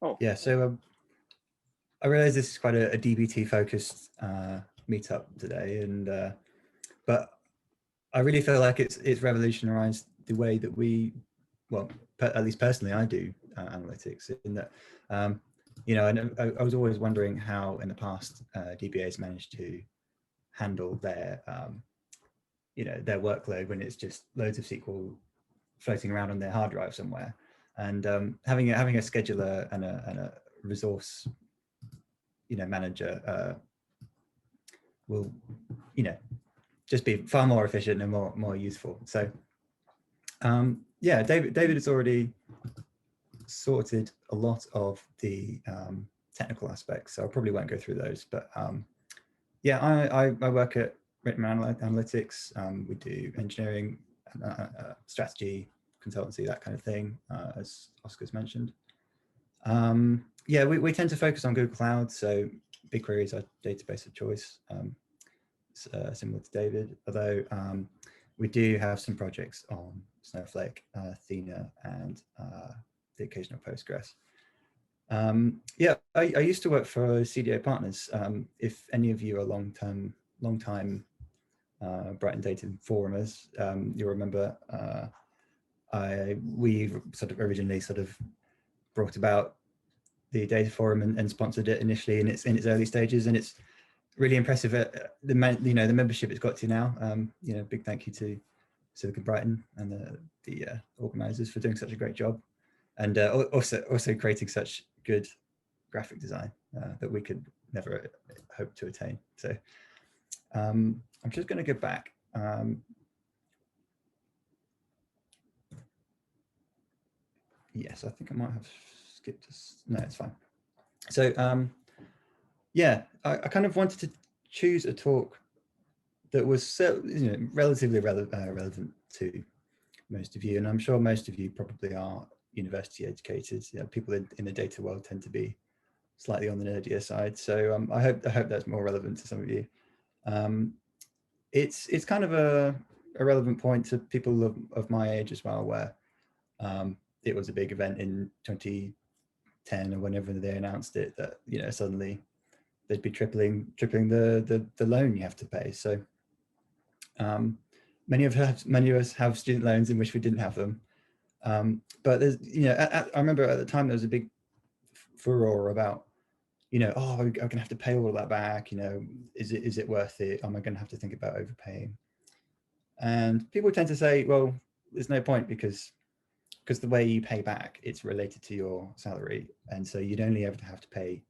Oh, Yeah, so I realize this is quite a DBT focused meetup today, and but I really feel like it's revolutionized the way that we, well, at least personally, I do analytics. In that, you know, I was always wondering how in the past DBAs managed to handle their, you know, their workload when it's just loads of SQL floating around on their hard drive somewhere, and having a scheduler and a resource, you know, manager will, you know, just be far more efficient and more useful. So yeah, David has already sorted a lot of the technical aspects, so I probably won't go through those. But yeah, I work at Bramwell Analytics. We do engineering, strategy, consultancy, that kind of thing, as Oscar's mentioned. Yeah, we tend to focus on Google Cloud, so BigQuery is our database of choice, similar to David, although we do have some projects on Snowflake, Athena, and the occasional Postgres. Yeah, I used to work for CDO Partners. If any of you are long-time Brighton Data forumers, you'll remember we sort of originally sort of brought about the data forum and sponsored it initially in its early stages, and it's really impressive the membership it's got to now. You know, big thank you to Silicon Brighton and the organizers for doing such a great job, and also creating such good graphic design that we could never hope to attain. So I'm just going to go back. Yes, I think I might have skipped this. No, it's fine. So yeah, I kind of wanted to choose a talk that was relatively relevant to most of you, and I'm sure most of you probably are university educated. You know, people in the data world tend to be slightly on the nerdier side, so I hope that's more relevant to some of you. It's kind of a relevant point to people of my age as well, where it was a big event in 2010 or whenever they announced it, that, you know, suddenly they'd be tripling the loan you have to pay. So many of us have student loans in which we didn't have them. But there's, you know, I remember at the time there was a big furore about, you know, oh, I'm going to have to pay all of that back. You know, is it worth it? Am I going to have to think about overpaying? And people tend to say, well, there's no point, because the way you pay back, it's related to your salary, and so you'd only ever have to pay.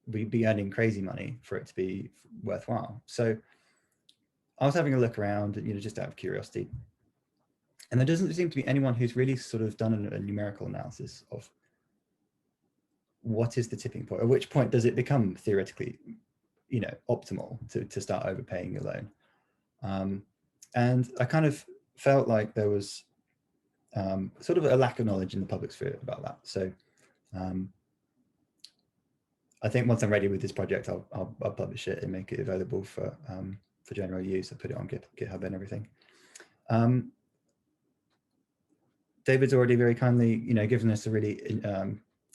We'd be earning crazy money for it to be worthwhile. So I was having a look around, you know, just out of curiosity, and there doesn't seem to be anyone who's really sort of done a numerical analysis of what is the tipping point. At which point does it become theoretically, you know, optimal to start overpaying your loan? And I kind of felt like there was sort of a lack of knowledge in the public sphere about that. So I think once I'm ready with this project, I'll publish it and make it available for general use. I put it on GitHub and everything. David's already very kindly, you know, given us a really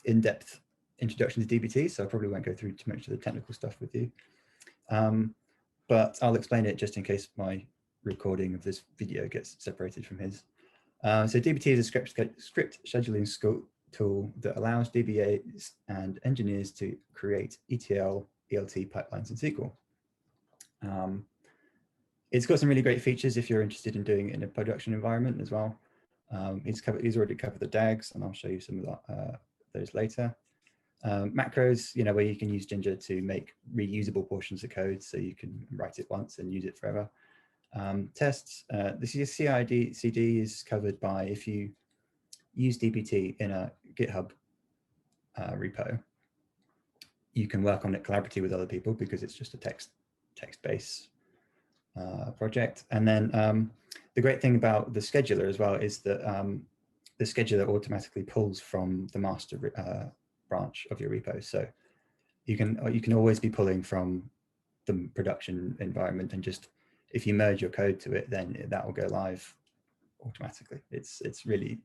in-depth introduction to DBT, so I probably won't go through too much of the technical stuff with you. But I'll explain it just in case my recording of this video gets separated from his. So DBT is a script scheduling tool that allows DBAs and engineers to create ETL, ELT pipelines in SQL. It's got some really great features if you're interested in doing it in a production environment as well. He's already covered the DAGs, and I'll show you some of those later. Macros, you know, where you can use Ginger to make reusable portions of code, so you can write it once and use it forever. Tests, the CI/CD is covered by, if you use DBT in a GitHub repo, you can work on it collaboratively with other people because it's just a text-based project. And then the great thing about the scheduler as well is that the scheduler automatically pulls from the master branch of your repo. So you can always be pulling from the production environment, and just if you merge your code to it, then that will go live automatically. It's really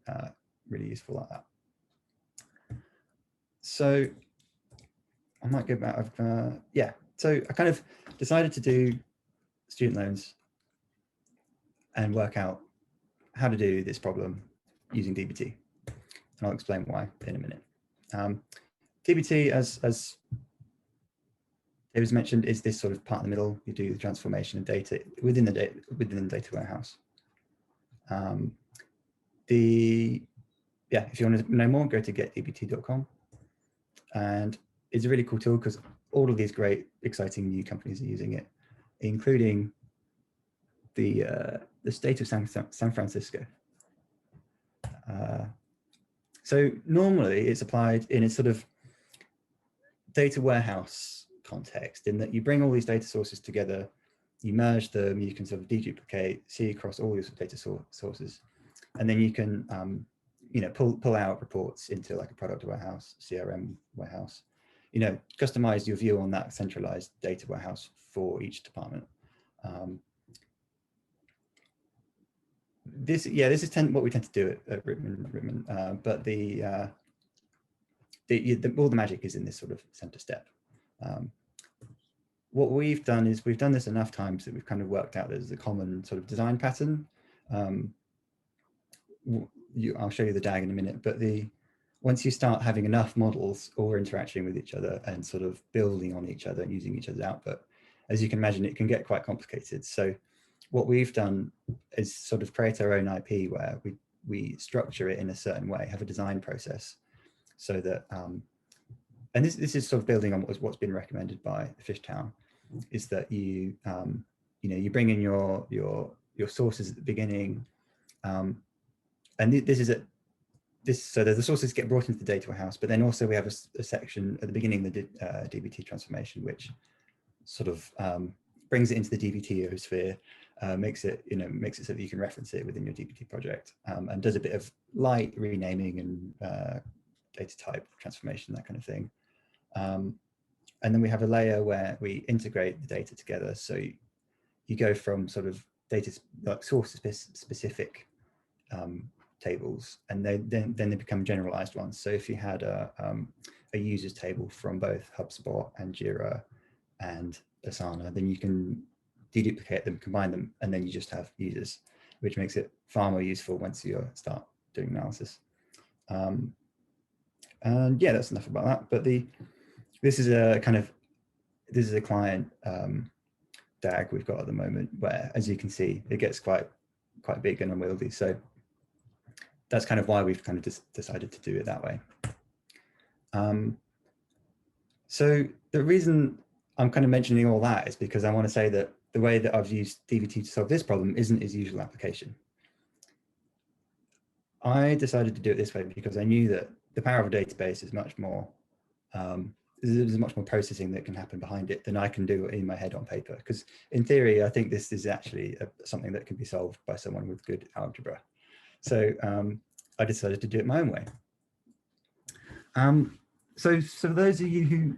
really useful like that. So I might go back. Yeah, so I kind of decided to do student loans and work out how to do this problem using DBT. And I'll explain why in a minute. DBT, as it was mentioned, is this sort of part in the middle. You do the transformation of data within the data warehouse. If you want to know more, go to getdbt.com. And it's a really cool tool because all of these great, exciting new companies are using it, including the state of San Francisco. So normally it's applied in a sort of data warehouse context, in that you bring all these data sources together, you merge them, you can sort of deduplicate, see across all these data sources, and then you can pull out reports into like a product warehouse, CRM warehouse, customize your view on that centralized data warehouse for each department. This is what we tend to do at Rittman, but all the magic is in this sort of center step. What we've done is we've done this enough times that we've kind of worked out there's a common sort of design pattern. I'll show you the DAG in a minute, but once you start having enough models all interacting with each other and sort of building on each other and using each other's output, as you can imagine, it can get quite complicated. So what we've done is sort of create our own IP where we structure it in a certain way, have a design process, so that, and this is sort of building on what's been recommended by Fishtown, is that you bring in your sources at the beginning, and so the sources get brought into the data warehouse, but then also we have a section at the beginning of the DBT transformation, which sort of brings it into the DBT sphere, makes it so that you can reference it within your DBT project, and does a bit of light renaming and data type transformation, that kind of thing. And then we have a layer where we integrate the data together. So you go from sort of data like source specific tables, and then they become generalized ones. So if you had a users table from both HubSpot and Jira and Asana, then you can deduplicate them, combine them, and then you just have users, which makes it far more useful once you start doing analysis. And yeah, that's enough about that. But this is a client DAG we've got at the moment, where, as you can see, it gets quite big and unwieldy. So that's kind of why we've kind of decided to do it that way. So the reason I'm kind of mentioning all that is because I want to say that the way that I've used DBT to solve this problem isn't its usual application. I decided to do it this way because I knew that the power of a database is much more, there's much more processing that can happen behind it than I can do in my head on paper. Because in theory, I think this is actually something that can be solved by someone with good algebra. So I decided to do it my own way. So for those of you who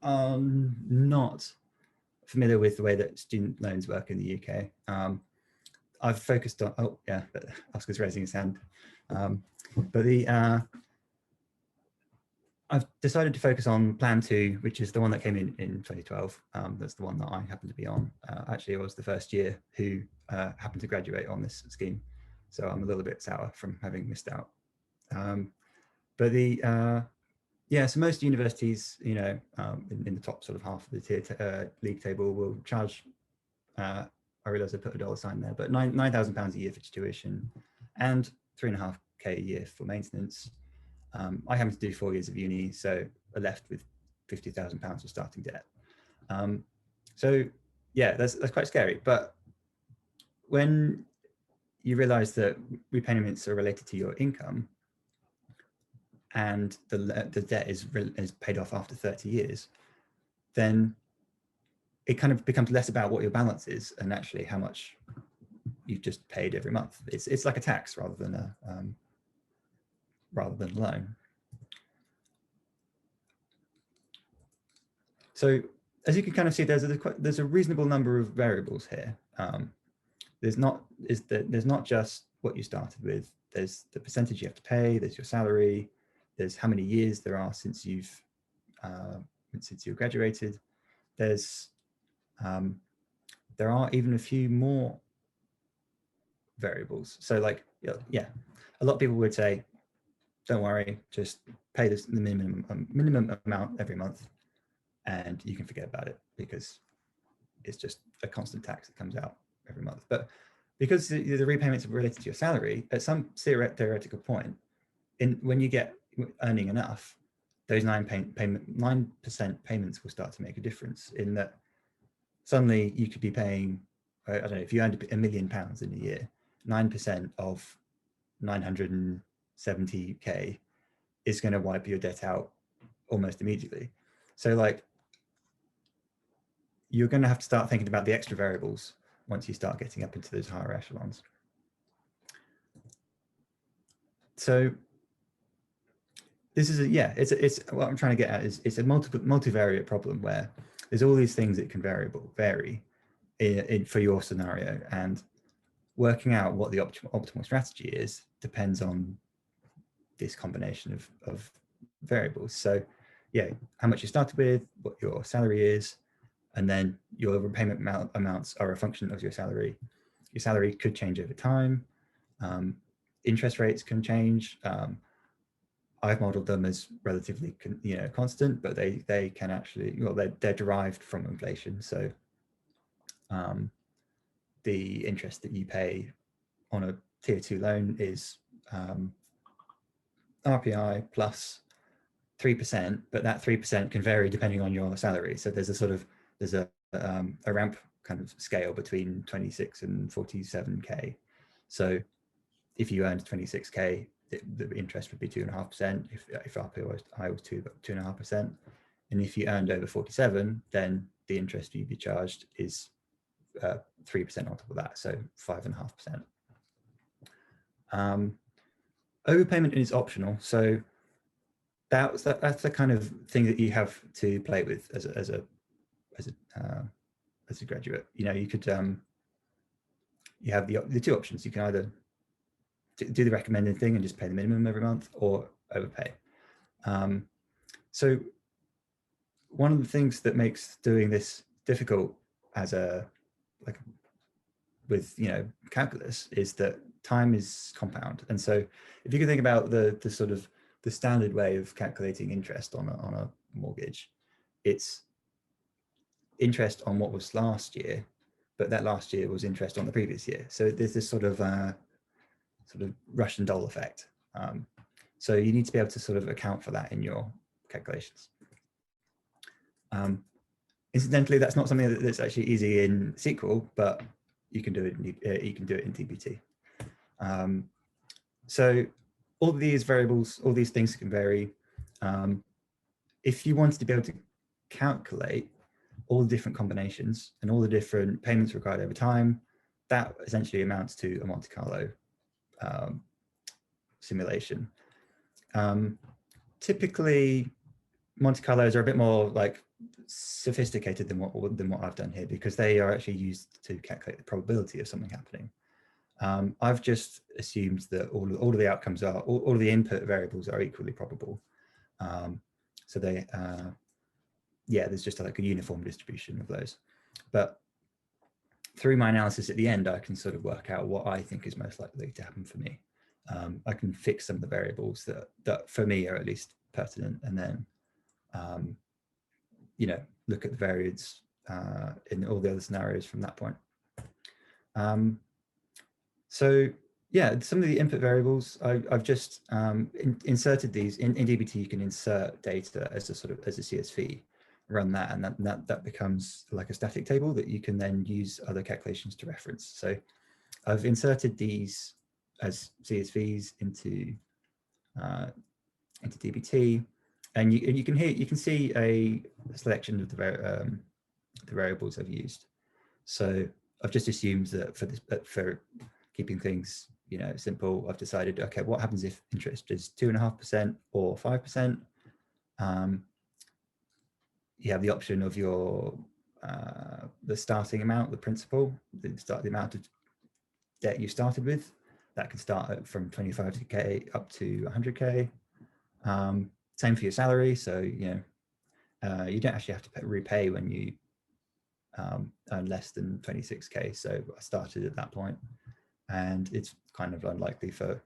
are not familiar with the way that student loans work in the UK, I've focused on, oh yeah, but Oscar's raising his hand. I've decided to focus on Plan 2, which is the one that came in 2012. That's the one that I happen to be on. Actually, I was the first year who happened to graduate on this scheme. So I'm a little bit sour from having missed out. Yeah, so most universities, in the top sort of half of the tier league table will charge, I realize I put a dollar sign there, but £9,000 a year for tuition and £3.5K a year for maintenance. I happen to do 4 years of uni, so I left with £50,000 of starting debt. So yeah, that's quite scary. But when you realize that repayments are related to your income, and the debt is paid off after 30 years, then it kind of becomes less about what your balance is and actually how much you've just paid every month. It's like a tax rather than a loan. So as you can kind of see, there's a reasonable number of variables here. There's not just what you started with. There's the percentage you have to pay. There's your salary. there's how many years there are since you graduated. There's there are even a few more variables. So like, yeah, a lot of people would say, don't worry, just pay the minimum amount every month and you can forget about it, because it's just a constant tax that comes out every month. But because the repayments are related to your salary, at some theoretical point, when you get earning enough, those 9% payments will start to make a difference, in that suddenly you could be paying, I don't know, if you earned £1 million in a year, 9% of 970k is going to wipe your debt out almost immediately. So like, you're going to have to start thinking about the extra variables once you start getting up into those higher echelons. So this is it's what I'm trying to get at is it's a multivariate problem where there's all these things that can vary for your scenario, and working out what the optimal strategy is depends on this combination of variables. So yeah, how much you started with, what your salary is, and then your repayment amounts are a function of your salary. Your salary could change over time. Interest rates can change. I've modeled them as relatively constant, but they can actually, well, they're derived from inflation. So the interest that you pay on a tier 2 loan is RPI plus 3%, but that 3% can vary depending on your salary. So there's a ramp kind of scale between 26 and 47k. So if you earned 26k, the interest would be 2.5%. If RPI was 2.5%, and if you earned over 47, then the interest you'd be charged is 3% on top of that, so 5.5%. Overpayment is optional, so that's the kind of thing that you have to play with as a graduate. You could you have the two options. You can either do the recommended thing and just pay the minimum every month, or overpay. So one of the things that makes doing this difficult with calculus is that time is compound. And so if you can think about the sort of the standard way of calculating interest on a mortgage, it's interest on what was last year, but that last year was interest on the previous year. So there's this sort of Russian doll effect. So you need to be able to sort of account for that in your calculations. Incidentally, that's not something that's actually easy in SQL, but you can do it in DBT. So all of these variables, all these things can vary. If you wanted to be able to calculate all the different combinations and all the different payments required over time, that essentially amounts to a Monte Carlo simulation. Typically, Monte Carlos are a bit more like sophisticated than what I've done here, because they are actually used to calculate the probability of something happening. I've just assumed that all of the outcomes are, all of the input variables are equally probable. So they, there's just like a uniform distribution of those. But through my analysis at the end, I can sort of work out what I think is most likely to happen for me. I can fix some of the variables that for me are at least pertinent, and then look at the variance in all the other scenarios from that point. So yeah, some of the input variables, I've just inserted these in DBT. You can insert data as a CSV, run that, and that becomes like a static table that you can then use other calculations to reference. So I've inserted these as CSVs into DBT, and you can see a selection of the variables I've used. So I've just assumed that for keeping things simple, I've decided, okay, what happens if interest is 2.5% or 5%? You have the option of your the starting amount, the principal, the amount of debt you started with. That can start from 25k up to 100k. Same for your salary. So, you know, you don't actually have to repay when you earn less than 26K. So I started at that point, and it's kind of unlikely for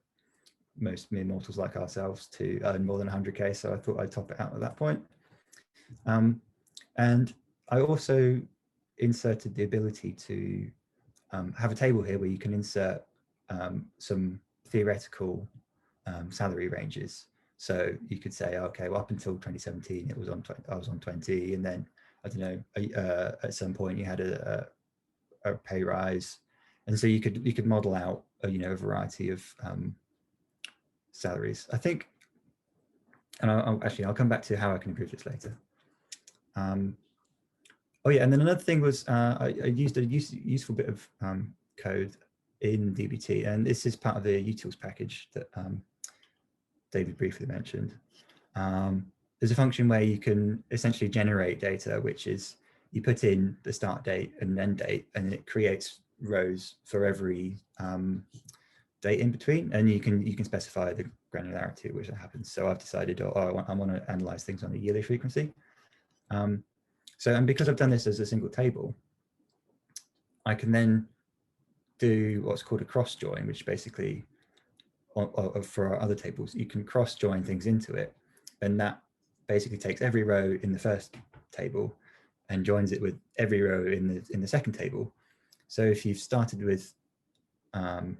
most mere mortals like ourselves to earn more than 100K. So I thought I'd top it out at that point. And I also inserted the ability to have a table here where you can insert some theoretical salary ranges. So you could say, okay, well, up until 2017, I was on 20, and then I don't know, at some point you had a pay rise, and so you could model out a variety of salaries. I think, and I'll come back to how I can improve this later. Oh yeah, and then another thing was I used a useful bit of code in DBT, and this is part of the utils package that David briefly mentioned. There's a function where you can essentially generate data, which is you put in the start date and end date, and it creates rows for every date in between, and you can specify the granularity at which that happens. So I've decided, I want to analyze things on a yearly frequency. And because I've done this as a single table, I can then do what's called a cross join, which basically, for our other tables, you can cross join things into it, and that basically takes every row in the first table and joins it with every row in the second table. So if you've started with, so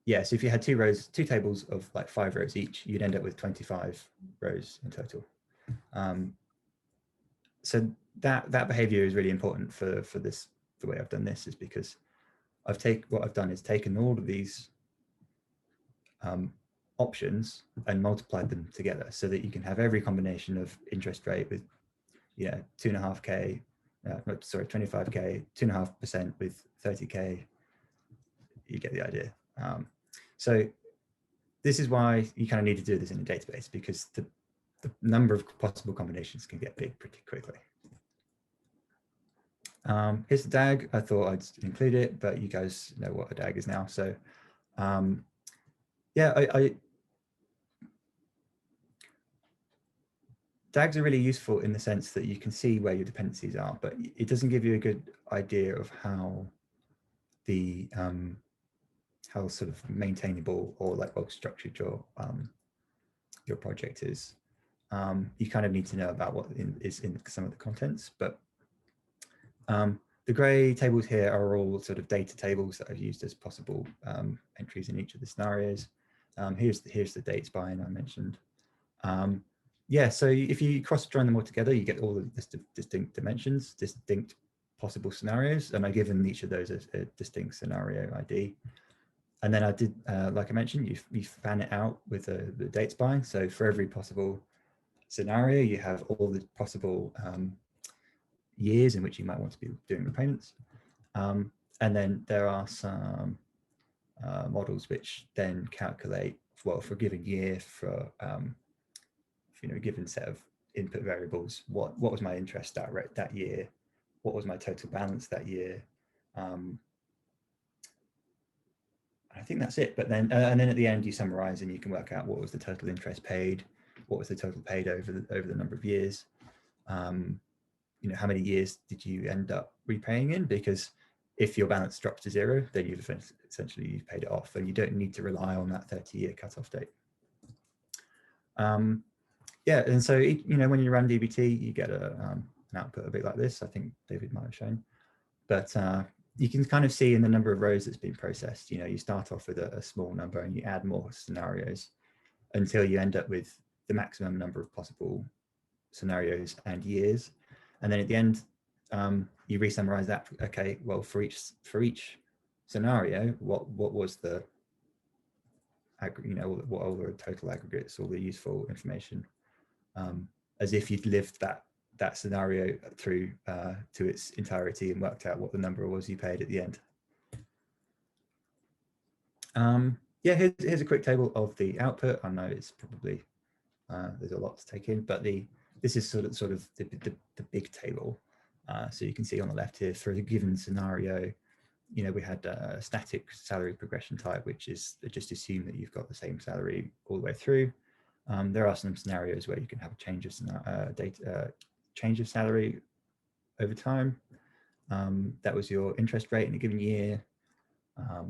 if you had two tables of like 5 rows each, you'd end up with 25 rows in total. So that behavior is really important for this. The way I've done this is because what I've done is taken all of these options and multiplied them together so that you can have every combination of interest rate with 2.5K, 25K, 2.5% with 30K. You get the idea. So this is why you kind of need to do this in a database, because the number of possible combinations can get big pretty quickly. Here's the DAG. I thought I'd include it, but you guys know what a DAG is now. So DAGs are really useful in the sense that you can see where your dependencies are, but it doesn't give you a good idea of how the how sort of maintainable or like well structured your project is. You kind of need to know about what is in some of the contents, but the gray tables here are all sort of data tables that I've used as possible entries in each of the scenarios. Here's the dates bind I mentioned. So if you cross join them all together, you get all of the distinct dimensions, distinct possible scenarios, and I've given each of those a distinct scenario ID. And then I did, like I mentioned, you fan it out with the dates bind. So for every possible scenario, you have all the possible years in which you might want to be doing repayments. And then there are some models which then calculate, well, for a given year, for a given set of input variables, what was my interest rate that year, what was my total balance that year. I think that's it. But then and then at the end you summarize and you can work out what was the total interest paid, what was the total paid over the number of years. How many years did you end up repaying in? Because if your balance drops to 0, then you've essentially paid it off, and you don't need to rely on that 30-year cutoff date. And so when you run DBT, you get an output a bit like this. I think David might have shown, but you can kind of see in the number of rows that's been processed. You start off with a small number and you add more scenarios until you end up with the maximum number of possible scenarios and years. And then at the end, you re-summarize that. Okay, well, for each scenario, what was the what are the total aggregates, all the useful information, as if you'd lived that scenario through to its entirety and worked out what the number was you paid at the end. Here's a quick table of the output. I know it's probably there's a lot to take in, but this is sort of the big table. So you can see on the left here, for a given scenario, you know, we had a static salary progression type, which is just assume that you've got the same salary all the way through. There are some scenarios where you can have a change of change of salary over time. That was your interest rate in a given year. How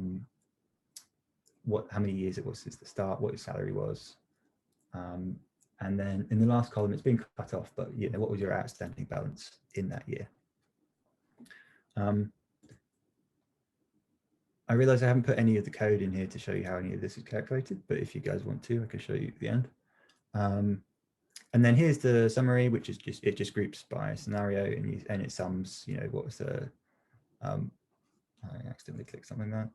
many years it was since the start, what your salary was. And then in the last column, it's been cut off, but you know, what was your outstanding balance in that year? I realize I haven't put any of the code in here to show you how any of this is calculated, but if you guys want to, I can show you at the end. And then here's the summary, which is it just groups by scenario, and it sums, you know, what was the, I accidentally clicked something there.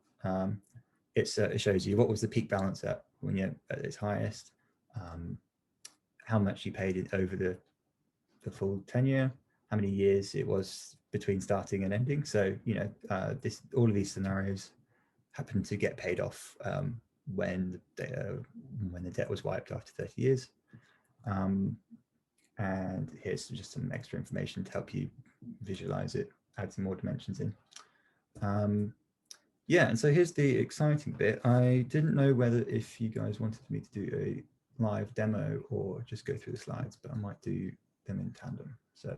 It shows you what was the peak balance at when you're at its highest, how much you paid it over the full tenure, how many years it was between starting and ending. So, you know, all of these scenarios happen to get paid off when the debt was wiped after 30 years. And here's just some extra information to help you visualize it, add some more dimensions in. Yeah, and so here's the exciting bit. I didn't know whether if you guys wanted me to do a live demo or just go through the slides, but I might do them in tandem. So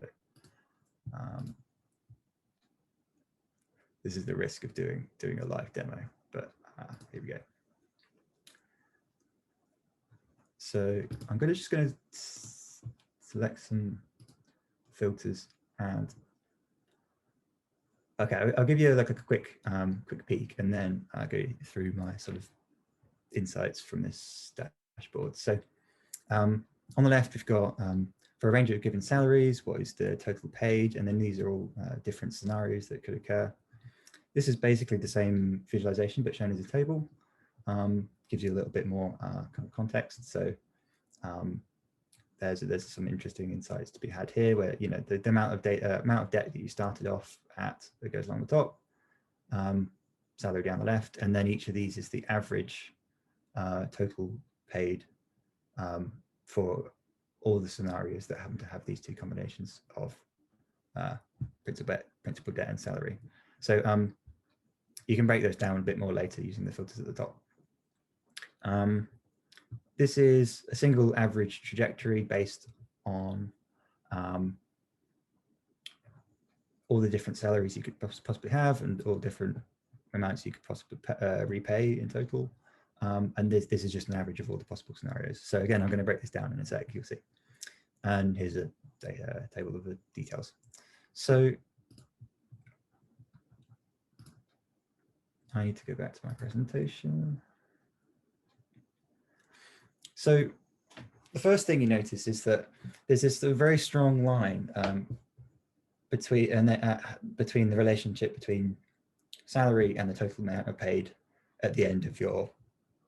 this is the risk of doing a live demo, but here we go. So I'm just going to select some filters, and okay, I'll give you like a quick peek, and then I'll go through my sort of insights from this dashboard. So on the left, we've got for a range of given salaries, what is the total paid, and then these are all different scenarios that could occur. This is basically the same visualization, but shown as a table. Gives you a little bit more kind of context. So there's some interesting insights to be had here, where you know the amount of debt that you started off at that goes along the top, salary down the left, and then each of these is the average total paid for all the scenarios that happen to have these two combinations of principal debt and salary. So you can break those down a bit more later using the filters at the top. This is a single average trajectory based on all the different salaries you could possibly have and all different amounts you could possibly repay in total. And this is just an average of all the possible scenarios. So again, I'm going to break this down in a sec, you'll see. And here's a table of the details. So I need to go back to my presentation. So the first thing you notice is that there's this very strong line between the relationship between salary and the total amount paid at the end of your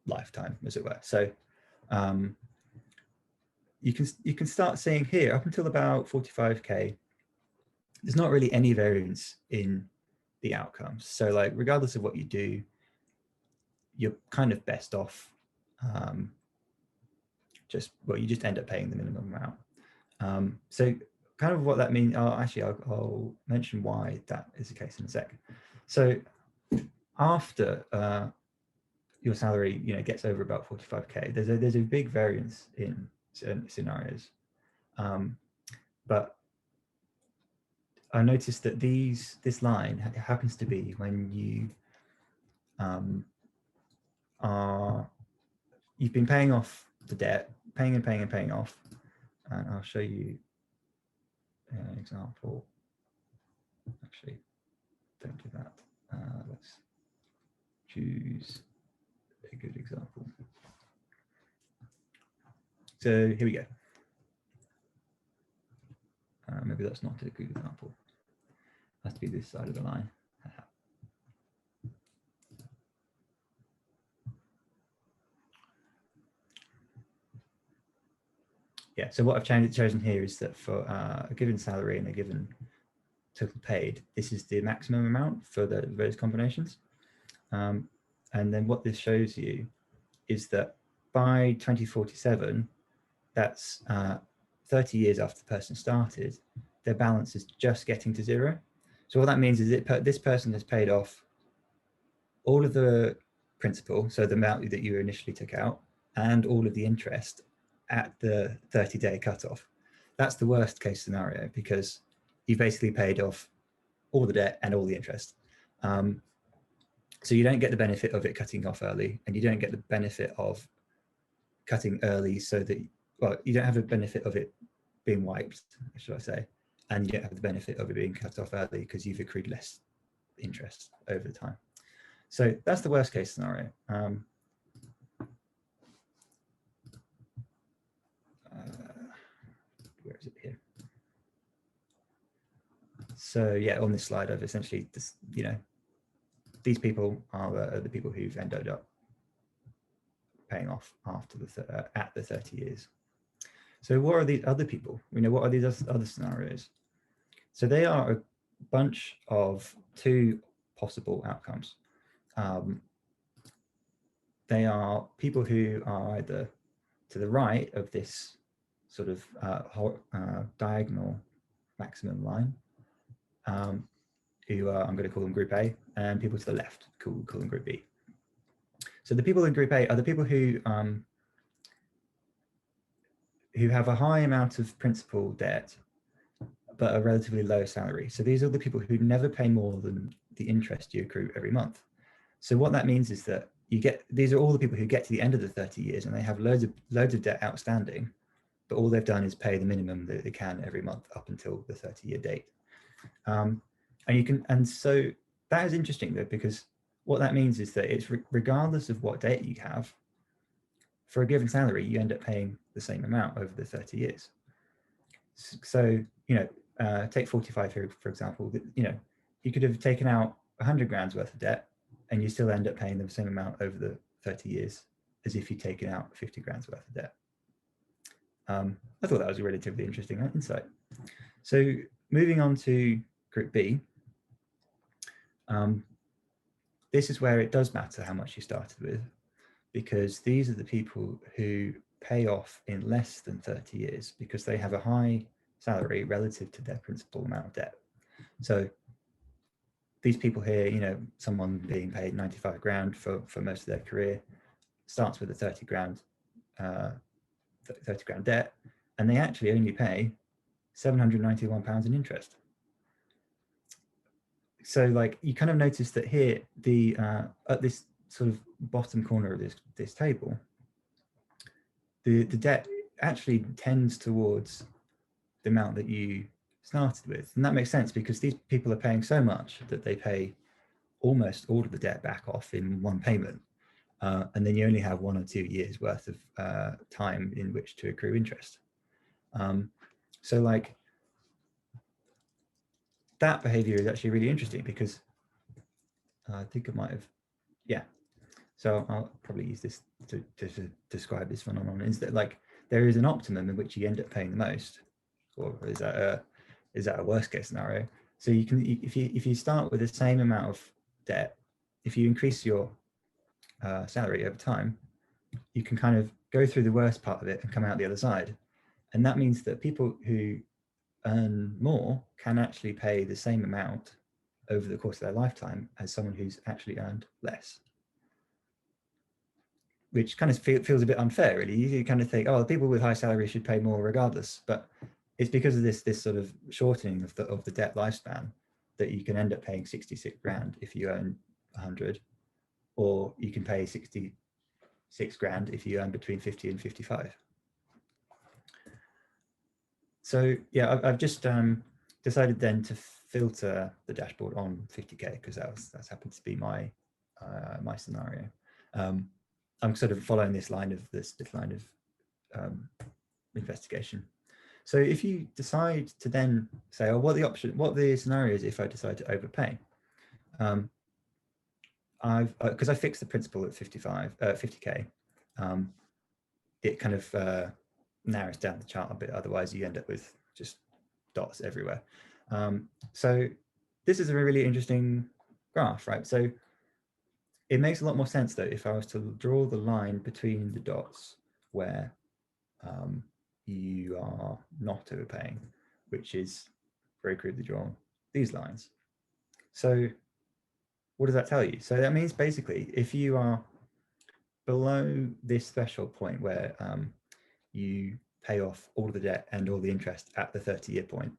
lifetime, as it were. So you can start seeing here up until about 45K, there's not really any variance in the outcomes. So like regardless of what you do, you're kind of best off you just end up paying the minimum amount. So kind of what that means, I'll mention why that is the case in a sec. So after your salary gets over about 45K, there's a big variance in certain scenarios. But I noticed that this line happens to be when you've been paying off the debt, paying off, and I'll show you an example. Actually, don't do that. Let's choose a good example. So here we go. Maybe that's not a good example. It has to be this side of the line. Yeah, so what I've chosen here is that for a given salary and a given total paid, this is the maximum amount for the various combinations. And then what this shows you is that by 2047, that's 30 years after the person started, their balance is just getting to zero. So what that means is this person has paid off all of the principal, so the amount that you initially took out, and all of the interest at the 30-day cutoff. That's the worst case scenario because you've basically paid off all the debt and all the interest. So you don't get the benefit of it cutting off early, and you don't get the benefit of cutting early so that, well, you don't have the benefit of it being wiped, should I say, and you don't have the benefit of it being cut off early because you've accrued less interest over the time. So that's the worst case scenario. Where is it here? So yeah, on this slide, I've essentially, these people are the people who've ended up paying off after at the 30 years. So what are these other people? What are these other scenarios? So they are a bunch of two possible outcomes. They are people who are either to the right of this sort of diagonal maximum line, who are, I'm going to call them Group A, and people to the left, call them Group B. So the people in Group A are the people who have a high amount of principal debt, but a relatively low salary. So these are the people who never pay more than the interest you accrue every month. So what that means is that these are all the people who get to the end of the 30 years and they have loads of debt outstanding, but all they've done is pay the minimum that they can every month up until the 30-year date. And so that is interesting though, because what that means is that it's regardless of what debt you have, for a given salary, you end up paying the same amount over the 30 years. So, take 45 here, for example, you could have taken out 100 grand's worth of debt and you still end up paying the same amount over the 30 years as if you'd taken out 50 grand's worth of debt. I thought that was a relatively interesting insight. So moving on to Group B, this is where it does matter how much you started with, because these are the people who pay off in less than 30 years because they have a high salary relative to their principal amount of debt. So these people here, someone being paid 95 grand for most of their career starts with a 30 grand debt, and they actually only pay £791 in interest. So like you kind of notice that here, at this sort of bottom corner of this table, the debt actually tends towards the amount that you started with. And that makes sense because these people are paying so much that they pay almost all of the debt back off in one payment. And then you only have 1 or 2 years worth of time in which to accrue interest. So like that behavior is actually really interesting because I think I might have, yeah. So I'll probably use this to describe this phenomenon, is that like there is an optimum in which you end up paying the most, or is that a worst case scenario? So you can, if you start with the same amount of debt, if you increase your salary over time, you can kind of go through the worst part of it and come out the other side. And that means that people who earn more can actually pay the same amount over the course of their lifetime as someone who's actually earned less, which kind of feels a bit unfair, really. You kind of think, oh, the people with high salaries should pay more regardless, but it's because of this sort of shortening of the debt lifespan that you can end up paying 66 grand if you earn 100, or you can pay 66 grand if you earn between 50 and 55. So yeah, I've just decided then to filter the dashboard on 50k because that's happened to be my my scenario. I'm sort of following this line of investigation. So if you decide to then say, oh, what are the scenarios if I decide to overpay? Because I fixed the principal at 50k, it kind of narrows down the chart a bit. Otherwise, you end up with just dots everywhere. So this is a really interesting graph, right? So it makes a lot more sense though if I was to draw the line between the dots where you are not overpaying, which is very crudely drawn, these lines. So what does that tell you? So that means basically, if you are below this threshold point where you pay off all of the debt and all the interest at the 30-year point,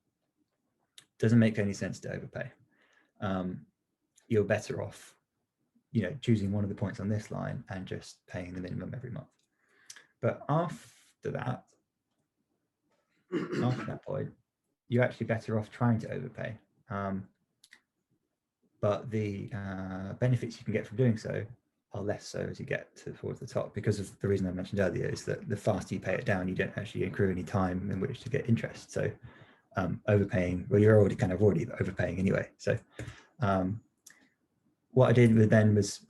doesn't make any sense to overpay. You're better off, choosing one of the points on this line and just paying the minimum every month. But after that point, you're actually better off trying to overpay. But the benefits you can get from doing so are less so as you get towards the top, because of the reason I mentioned earlier, is that the faster you pay it down, you don't actually accrue any time in which to get interest. So overpaying, well, you're already overpaying anyway. So what I did then was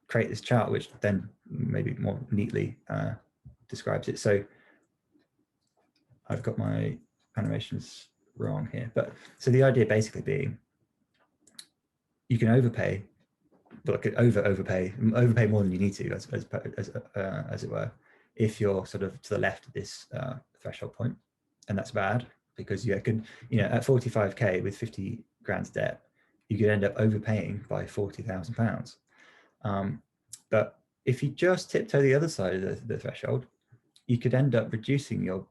create this chart, which then maybe more neatly describes it. So I've got my animations wrong here, but so the idea basically being, you can overpay, but like overpay more than you need to, as it were, if you're sort of to the left of this threshold point, and that's bad because you could, at 45k with 50 grand debt, you could end up overpaying by £40,000. But if you just tiptoe the other side of the threshold, you could end up reducing your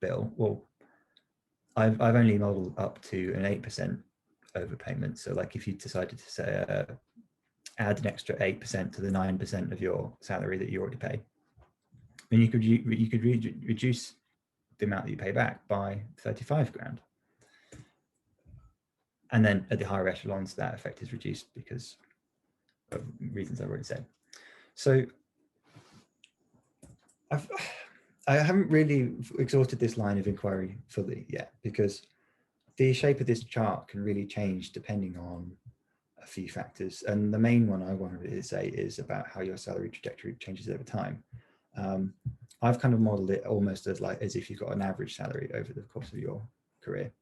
bill. Well, I've only modeled up to an 8% overpayment. So like if you decided to say add an extra 8% to the 9% of your salary that you already pay, then you could reduce the amount that you pay back by 35 grand. And then at the higher echelons, that effect is reduced because of reasons I've already said. So I haven't really exhausted this line of inquiry fully yet, because the shape of this chart can really change depending on a few factors. And the main one I want to really say is about how your salary trajectory changes over time. I've kind of modeled it almost as if you've got an average salary over the course of your career.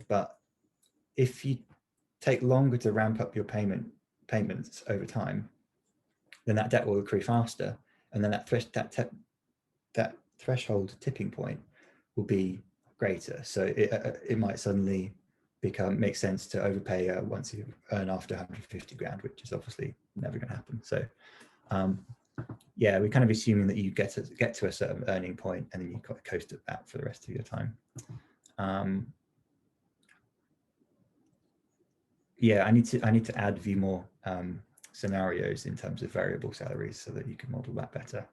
But if you take longer to ramp up your payments over time, then that debt will accrue faster, and then that threshold tipping point will be greater. So it might suddenly make sense to overpay once you earn after 150 grand, which is obviously never going to happen. So yeah, we're kind of assuming that you get to a certain earning point and then you coast at that for the rest of your time. Yeah, I need to add a few more scenarios in terms of variable salaries so that you can model that better.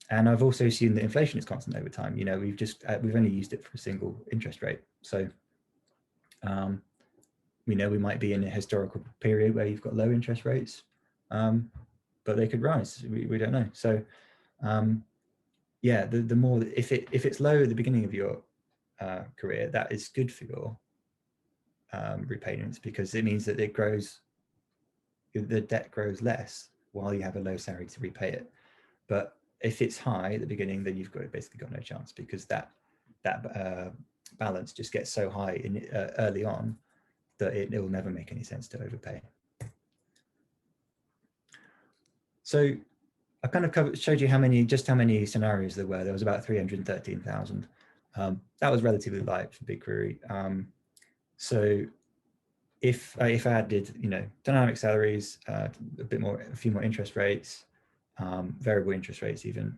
And I've also assumed that inflation is constant over time. We've only used it for a single interest rate. So we know we might be in a historical period where you've got low interest rates, but they could rise. We don't know. So yeah, the more, if it's low at the beginning of your career, that is good for your repayments, because it means that the debt grows less while you have a low salary to repay it. But if it's high at the beginning, then you've basically got no chance, because that balance just gets so high early on that it will never make any sense to overpay. So I kind of showed you just how many scenarios there were. There was about 313,000. That was relatively light for BigQuery. So if I added, dynamic salaries, a few more interest rates, variable interest rates even,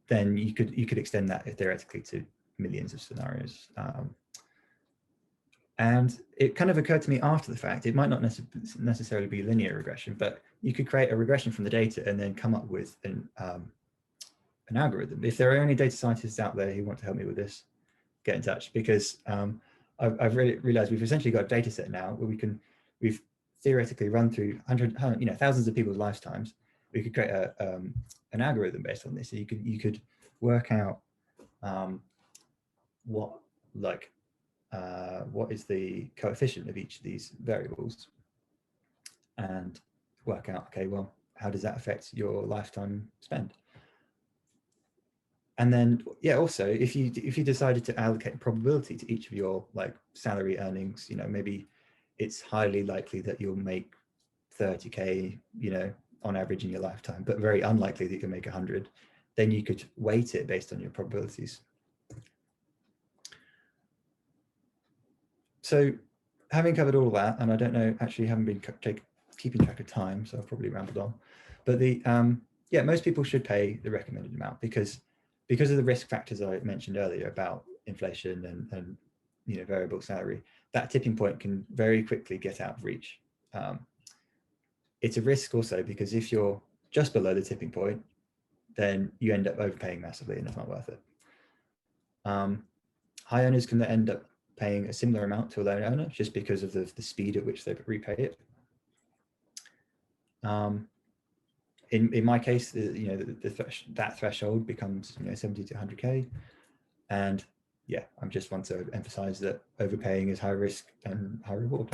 then you could extend that theoretically to millions of scenarios. And it kind of occurred to me after the fact, it might not necessarily be linear regression, but you could create a regression from the data and then come up with an algorithm. If there are any data scientists out there who want to help me with this, get in touch, because I've really realized we've essentially got a data set now where we've theoretically run through thousands of people's lifetimes. We could create an algorithm based on this. So you could work out what is the coefficient of each of these variables, and work out, okay, well, how does that affect your lifetime spend? And then, yeah, also, if you decided to allocate probability to each of your salary earnings, maybe it's highly likely that you'll make 30k, on average in your lifetime, but very unlikely that you can make 100. Then you could weight it based on your probabilities. So having covered all that, and I don't know, actually haven't been keeping track of time, so I've probably rambled on. But the yeah, most people should pay the recommended amount because of the risk factors I mentioned earlier about inflation and you know, variable salary. That tipping point can very quickly get out of reach. It's a risk also because if you're just below the tipping point, then you end up overpaying massively, and it's not worth it. High earners can end up paying a similar amount to a low earner just because of the speed at which they repay it. In my case, you know, that threshold becomes, you know, 70 to 100K, and yeah, I just want to emphasize that overpaying is high risk and high reward.